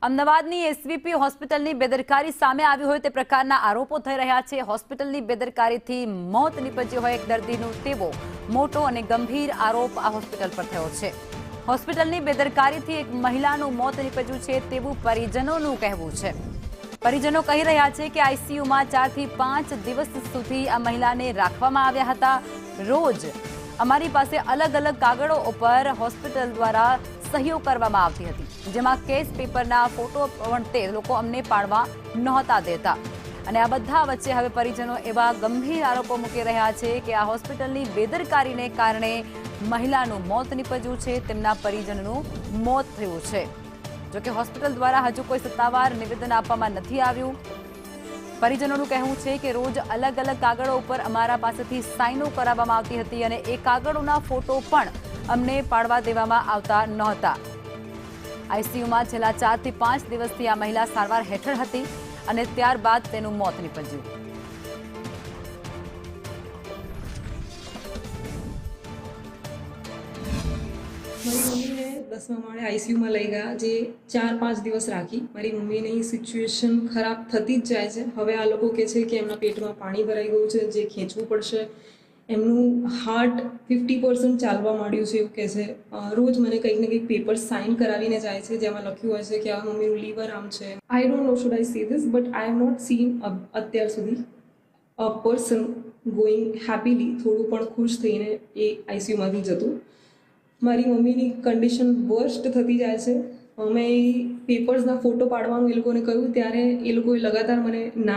અમદાવાદની એસવીપી હોસ્પિટલની બેદરકારી સામે આવી હોય તે પ્રકારના આરોપો થઈ રહ્યા છે। હોસ્પિટલની બેદરકારીથી મોત નીપજ્યું હોય એક દર્દીનું તેવો મોટો અને ગંભીર આરોપ આ હોસ્પિટલ પર થયો છે। હોસ્પિટલની બેદરકારીથી એક મહિલાનું મોત નીપજ્યું છે તેવું પરિજનોનું કહેવું છે। પરિજનો કહી રહ્યા છે કે આઈસીયુમાં 4 થી 5 દિવસ સુધી આ મહિલાને રાખવામાં આવ્યા હતા। રોજ અમારી પાસે અલગ અલગ કાગળો ઉપર હોસ્પિટલ દ્વારા સહીઓ કરવામાં આવતી હતી, જેમાં કેસ પેપરના ફોટો પણ તે લોકો અમને પાડવા નહોતા દેતા। અને આ બધા વચ્ચે હવે પરિજનો એવા ગંભીર આરોપો મૂકી રહ્યા છે કે આ હોસ્પિટલની બેદરકારીને કારણે મહિલાનું મોત નીપજ્યું છે, તેમના પરિજનનું મોત થયું છે। જોકે હોસ્પિટલ દ્વારા હજુ કોઈ સત્તાવાર નિવેદન આપવામાં નથી આવ્યું। પરિજનોનું કહેવું છે કે રોજ અલગ અલગ કાગળો ઉપર અમારા પાસેથી સાઇનો કરાવવામાં આવતી હતી અને એ કાગળોના ફોટો પણ અમને પાડવા દેવામાં આવતા નહોતા। આઈસીયુમાં છેલ્લા 4 થી 5 દિવસથી આ મહિલા સારવાર હેઠળ હતી અને ત્યારબાદ તેનું મોત નીપજ્યું। મારી મમ્મીને 10મા માળે આઈસીયુમાં લઈ ગયા, જે 4-5 દિવસ રાખી। મારી મમ્મીની સિચ્યુએશન ખરાબ થતી જ જાય છે। હવે આ લોકો કહે છે કે એમના પેટમાં પાણી ભરાઈ ગયું છે, જે ખેંચવું પડશે। એમનું હાર્ટ 50% ચાલવા માંડ્યું છે એવું કહે છે। રોજ મને કંઈક ને કંઈક પેપર સાઇન કરાવીને જાય છે, જેમાં લખ્યું હોય છે કે આ મમ્મીનું લીવર આમ છે। I don't know should I say this, but I have not seen અત્યાર સુધી અ પર્સન ગોઈંગ હેપીલી, થોડું પણ ખુશ થઈને એ આઈસીયુમાંથી જતું। મારી મમ્મીની કન્ડિશન વર્સ્ટ થતી જાય છે। અમે પેપર્સના ફોટો પાડવાનું એ લોકોને કહ્યું ત્યારે એ લોકોએ લગાતાર મને ના